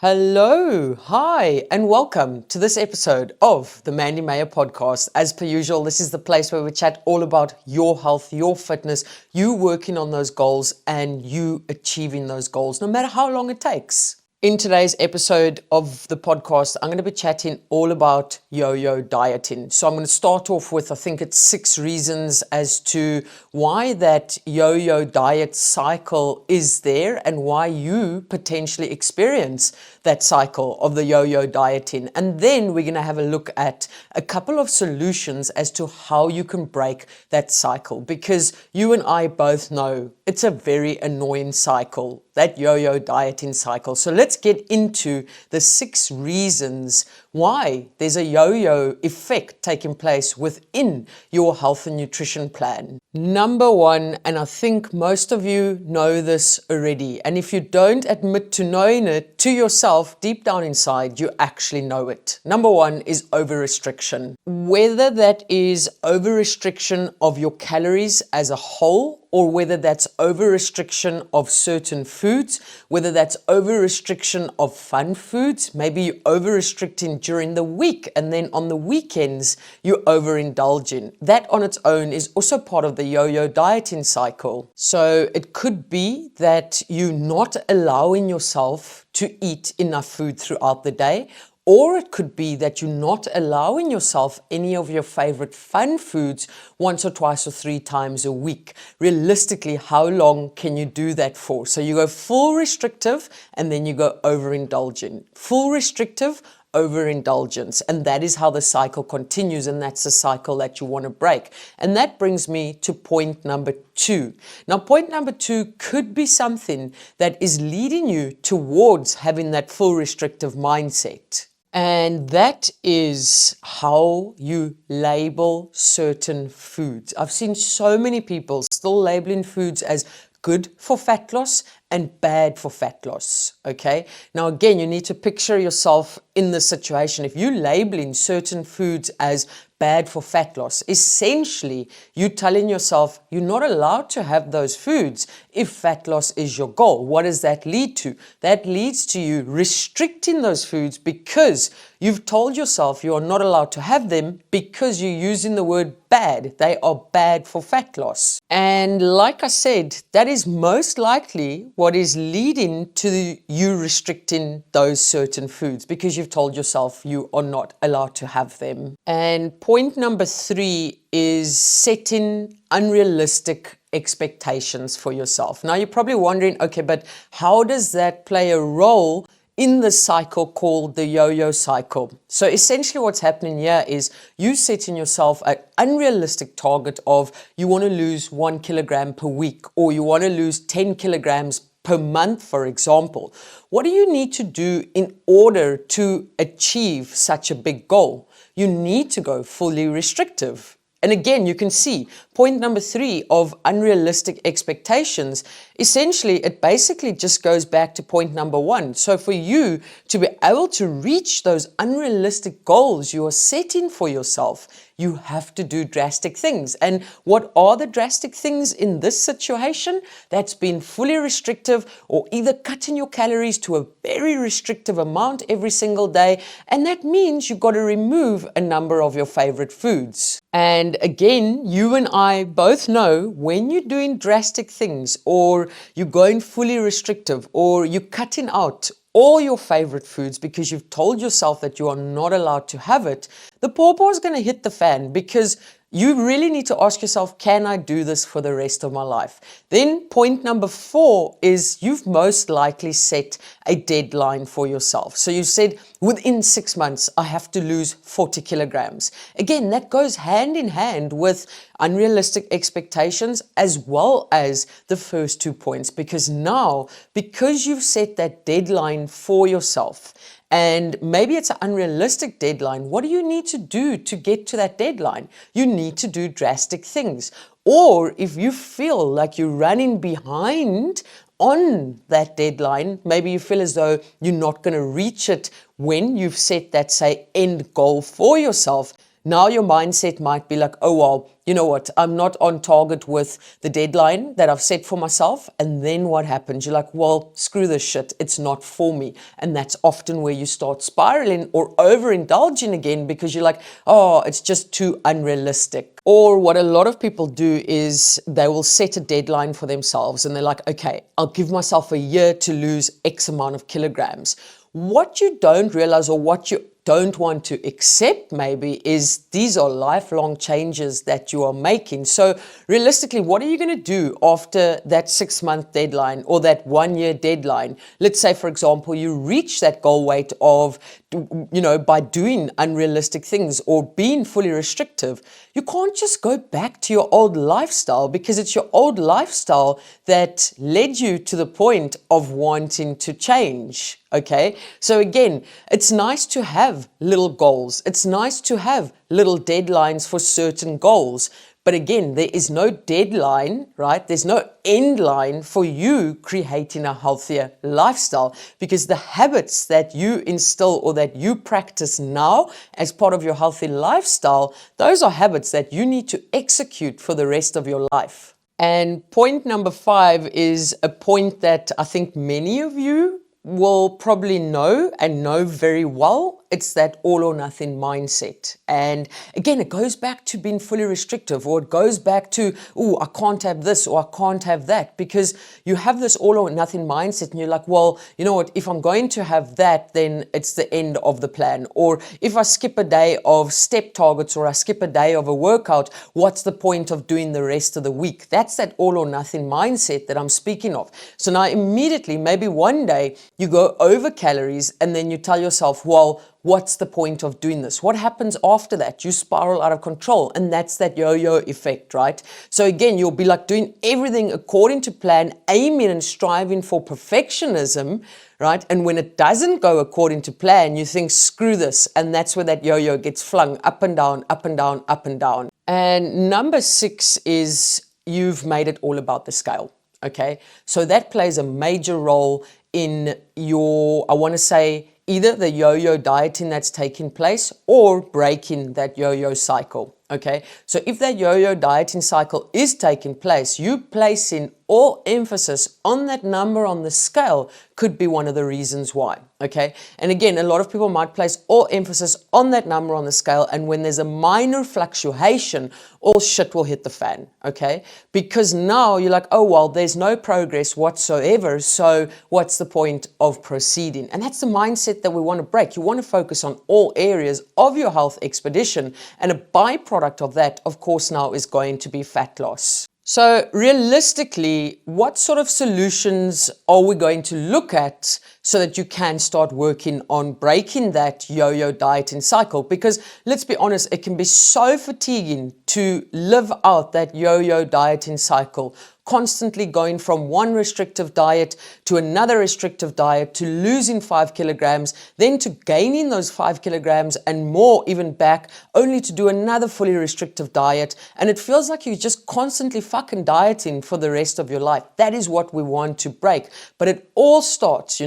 Hello, hi, and welcome to this episode of the Mandy Meyer Podcast. As per usual, this is the place where we chat all about your health, your fitness, you working on those goals and you achieving those goals, no matter how long it takes. In today's episode of the podcast, I'm going to be chatting all about yo-yo dieting. So I'm going to start off with, I think it's 6 reasons as to why that yo-yo diet cycle is there and why you potentially experience that cycle of the yo-yo dieting. And then we're going to have a look at a couple of solutions as to how you can break that cycle, because you and I both know it's a very annoying cycle, that yo-yo dieting cycle. So let's get into the 6 reasons why there's a yo-yo effect taking place within your health and nutrition plan. Number 1, and I think most of you know this already, and if you don't admit to knowing it to yourself, deep down inside, you actually know it. Number 1 is over-restriction. Whether that is over-restriction of your calories as a whole, or whether that's over-restriction of certain foods, whether that's over-restriction of fun foods, maybe you're over-restricting during the week and then on the weekends you're overindulging. That on its own is also part of the yo-yo dieting cycle. So it could be that you're not allowing yourself to eat enough food throughout the day, or it could be that you're not allowing yourself any of your favorite fun foods once or twice or 3 times a week. Realistically, how long can you do that for? So you go full restrictive and then you go overindulgent. Full restrictive, overindulgence. And that is how the cycle continues, and that's the cycle that you want to break. And that brings me to point number 2. Now, point number 2 could be something that is leading you towards having that full restrictive mindset. And that is how you label certain foods. I've seen so many people still labeling foods as good for fat loss and bad for fat loss, okay? Now, again, you need to picture yourself in the situation. If you're labeling certain foods as bad for fat loss, essentially, you're telling yourself you're not allowed to have those foods if fat loss is your goal. What does that lead to? That leads to you restricting those foods because you've told yourself you are not allowed to have them because you're using the word bad. They are bad for fat loss. And like I said, that is most likely what is leading to you restricting those certain foods because you've told yourself you are not allowed to have them. And point number 3 is setting unrealistic expectations for yourself. Now, you're probably wondering, okay, but how does that play a role in the cycle called the yo-yo cycle? So essentially what's happening here is you setting yourself an unrealistic target of you want to lose 1 kilogram per week, or you want to lose 10 kilograms per month, for example. What do you need to do in order to achieve such a big goal? You need to go fully restrictive. And again, you can see point number 3 of unrealistic expectations. Essentially, it basically just goes back to point number 1. So for you to be able to reach those unrealistic goals you are setting for yourself, you have to do drastic things. And what are the drastic things in this situation? That's been fully restrictive, or either cutting your calories to a very restrictive amount every single day. And that means you've got to remove a number of your favorite foods. And again, you and I both know when you're doing drastic things, or you're going fully restrictive, or you're cutting out all your favorite foods because you've told yourself that you are not allowed to have it, the pawpaw is going to hit the fan, because you really need to ask yourself, can I do this for the rest of my life? Then point number 4 is you've most likely set a deadline for yourself. So you said within 6 months, I have to lose 40 kilograms. Again, that goes hand in hand with unrealistic expectations as well as the first 2 points, because now, because you've set that deadline for yourself, and maybe it's an unrealistic deadline, what do you need to do to get to that deadline? You need to do drastic things. Or if you feel like you're running behind on that deadline, maybe you feel as though you're not going to reach it when you've set that, say, end goal for yourself, Now your mindset might be like, oh, well, you know what? I'm not on target with the deadline that I've set for myself. And then what happens? You're like, well, screw this shit. It's not for me. And that's often where you start spiraling or overindulging again because you're like, oh, it's just too unrealistic. Or what a lot of people do is they will set a deadline for themselves and they're like, okay, I'll give myself a year to lose X amount of kilograms. What you don't realize or what you don't want to accept maybe is these are lifelong changes that you are making. So realistically, what are you going to do after that 6-month deadline or that 1-year deadline? Let's say, for example, you reach that goal weight of, by doing unrealistic things or being fully restrictive. You can't just go back to your old lifestyle because it's your old lifestyle that led you to the point of wanting to change. Okay, so again, it's nice to have little goals. It's nice to have little deadlines for certain goals. But again, there is no deadline, right? There's no end line for you creating a healthier lifestyle because the habits that you instill or that you practice now as part of your healthy lifestyle, those are habits that you need to execute for the rest of your life. And point number 5 is a point that I think many of you will probably know and know very well. It's that all or nothing mindset. And again, it goes back to being fully restrictive, or it goes back to, oh, I can't have this or I can't have that, because you have this all or nothing mindset and you're like, well, you know what, if I'm going to have that, then it's the end of the plan. Or if I skip a day of step targets or I skip a day of a workout, what's the point of doing the rest of the week? That's that all or nothing mindset that I'm speaking of. So now immediately, maybe one day you go over calories and then you tell yourself, well, what's the point of doing this? What happens after that? You spiral out of control, and that's that yo-yo effect, right? So again, you'll be like doing everything according to plan, aiming and striving for perfectionism, right? And when it doesn't go according to plan, you think, screw this. And that's where that yo-yo gets flung up and down, up and down, up and down. And number 6 is you've made it all about the scale. Okay, so that plays a major role in your, I want to say, either the yo-yo dieting that's taking place or breaking that yo-yo cycle. Okay, so if that yo-yo dieting cycle is taking place, you placing all emphasis on that number on the scale could be one of the reasons why. Okay, and again, a lot of people might place all emphasis on that number on the scale, and when there's a minor fluctuation, all shit will hit the fan. Okay, because now you're like, oh well, there's no progress whatsoever, so what's the point of proceeding? And that's the mindset that we want to break. You want to focus on all areas of your health expedition, and a byproduct of that, of course, now is going to be fat loss. So realistically, what sort of solutions are we going to look at so that you can start working on breaking that yo-yo dieting cycle? Because let's be honest, it can be so fatiguing to live out that yo-yo dieting cycle, constantly going from one restrictive diet to another restrictive diet, to losing 5 kilograms, then to gaining those 5 kilograms and more even back, only to do another fully restrictive diet. And it feels like you're just constantly fucking dieting for the rest of your life. That is what we want to break. But it all starts,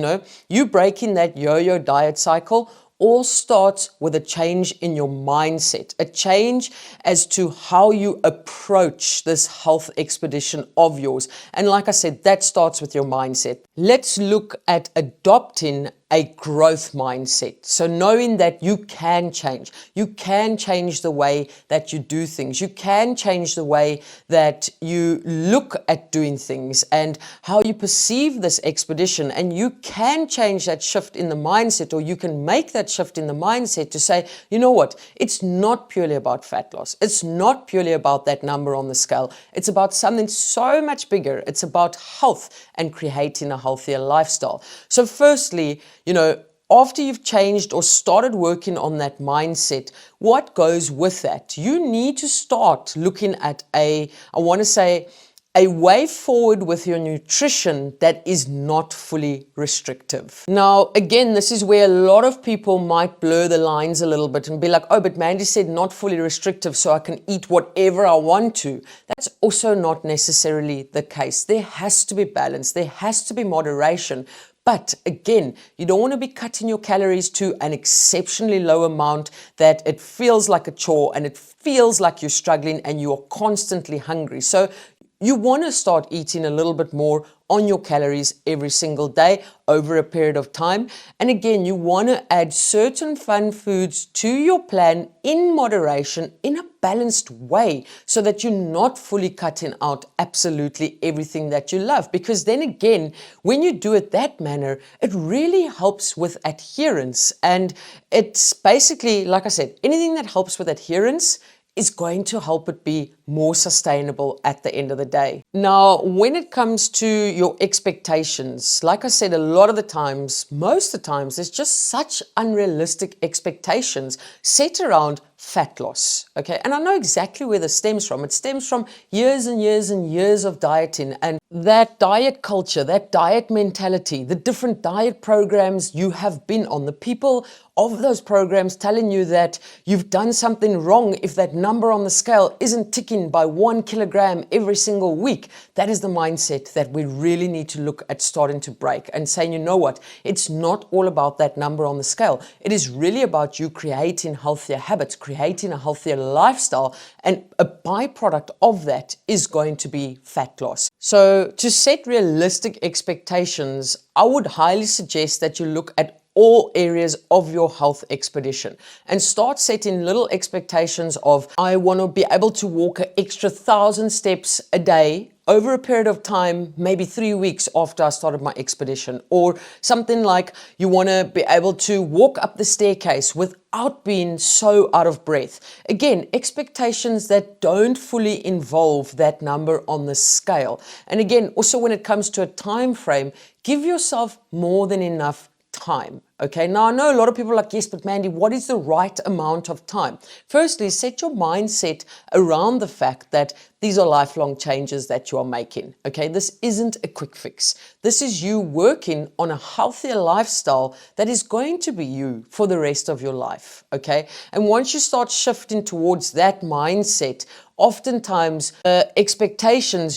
you breaking that yo-yo diet cycle all starts with a change in your mindset, a change as to how you approach this health expedition of yours. And like I said, that starts with your mindset. Let's look at adopting a growth mindset. So knowing that you can change the way that you do things. You can change the way that you look at doing things and how you perceive this expedition. And you can change that shift in the mindset, or you can make that shift in the mindset to say, you know what? It's not purely about fat loss. It's not purely about that number on the scale. It's about something so much bigger. It's about health and creating a healthier lifestyle. So firstly, after you've changed or started working on that mindset, what goes with that? You need to start looking at a way forward with your nutrition that is not fully restrictive. Now, again, this is where a lot of people might blur the lines a little bit and be like, oh, but Mandy said not fully restrictive, so I can eat whatever I want to. That's also not necessarily the case. There has to be balance. There has to be moderation. But again, you don't want to be cutting your calories to an exceptionally low amount that it feels like a chore and it feels like you're struggling and you're constantly hungry. So you want to start eating a little bit more on your calories every single day over a period of time. And again, you want to add certain fun foods to your plan in moderation, in a balanced way, so that you're not fully cutting out absolutely everything that you love. Because then again, when you do it that manner, it really helps with adherence. And it's basically, like I said, anything that helps with adherence is going to help it be more sustainable at the end of the day. Now, when it comes to your expectations, like I said, a lot of the times, most of the times, there's just such unrealistic expectations set around fat loss, okay? And I know exactly where this stems from. It stems from years and years and years of dieting and that diet culture, that diet mentality, the different diet programs you have been on, the people of those programs telling you that you've done something wrong if that number on the scale isn't ticking by 1 kilogram every single week. That is the mindset that we really need to look at starting to break and saying, you know what, it's not all about that number on the scale. It is really about you creating healthier habits, creating a healthier lifestyle, and a byproduct of that is going to be fat loss. So to set realistic expectations, I would highly suggest that you look at all areas of your health expedition and start setting little expectations of, I want to be able to walk an extra 1,000 steps a day over a period of time, maybe 3 weeks after I started my expedition, or something like you want to be able to walk up the staircase without being so out of breath. Again, expectations that don't fully involve that number on the scale. And again, also when it comes to a time frame, give yourself more than enough time. Okay, now I know a lot of people are like, yes, but Mandy, what is the right amount of time? Firstly, set your mindset around the fact that these are lifelong changes that you are making. Okay, this isn't a quick fix. This is you working on a healthier lifestyle that is going to be you for the rest of your life. Okay, and once you start shifting towards that mindset, oftentimes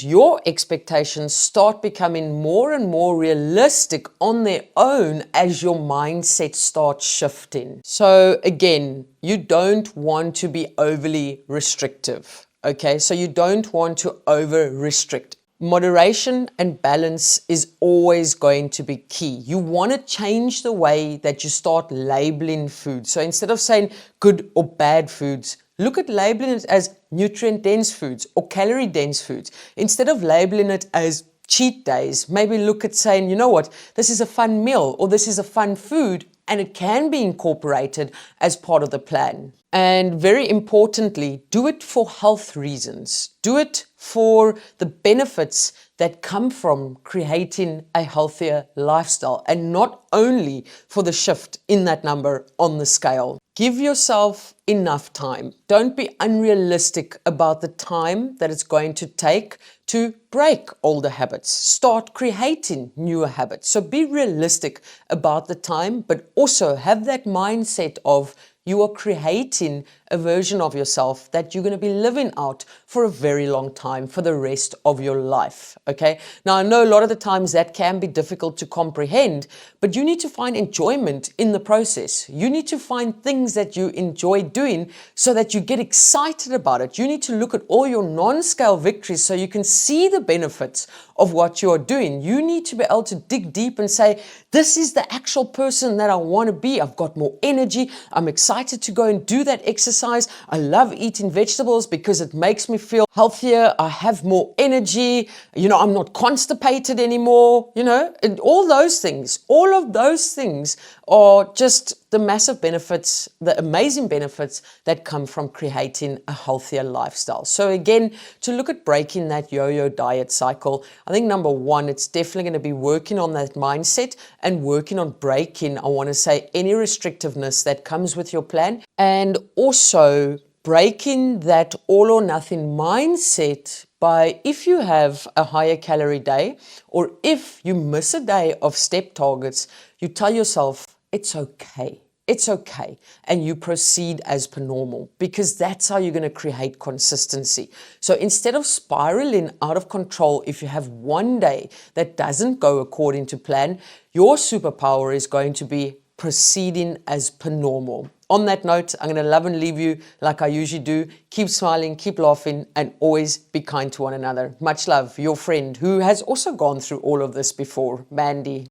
your expectations start becoming more and more realistic on their own as your mindset starts shifting. So again, you don't want to be overly restrictive. Okay, so you don't want to over restrict. Moderation and balance is always going to be key. You want to change the way that you start labeling food. So instead of saying good or bad foods, look at labeling it as nutrient-dense foods or calorie-dense foods. Instead of labeling it as cheat days, maybe look at saying, you know what, this is a fun meal or this is a fun food, and it can be incorporated as part of the plan. And very importantly, do it for health reasons. Do it for the benefits that come from creating a healthier lifestyle, and not only for the shift in that number on the scale. Give yourself enough time. Don't be unrealistic about the time that it's going to take to break older habits. Start creating newer habits. So be realistic about the time, but also have that mindset of you are creating a version of yourself that you're going to be living out for a very long time, for the rest of your life. Okay. Now, I know a lot of the times that can be difficult to comprehend, but you need to find enjoyment in the process. You need to find things that you enjoy doing so that you get excited about it. You need to look at all your non-scale victories so you can see the benefits of what you are doing. You need to be able to dig deep and say, this is the actual person that I want to be. I've got more energy. I'm excited to go and do that exercise. I love eating vegetables because it makes me feel healthier. I have more energy. I'm not constipated anymore, and all those things. All of those things are just the massive benefits, the amazing benefits that come from creating a healthier lifestyle. So again, to look at breaking that yo-yo diet cycle, I think number one, it's definitely going to be working on that mindset and working on breaking, I want to say, any restrictiveness that comes with your plan, and also breaking that all or nothing mindset by, if you have a higher calorie day or if you miss a day of step targets, you tell yourself it's okay. it's okay, and you proceed as per normal, because that's how you're going to create consistency. So instead of spiraling out of control, if you have one day that doesn't go according to plan, your superpower is going to be proceeding as per normal. On that note, I'm going to love and leave you like I usually do. Keep smiling, keep laughing, and always be kind to one another. Much love, your friend who has also gone through all of this before, Mandy.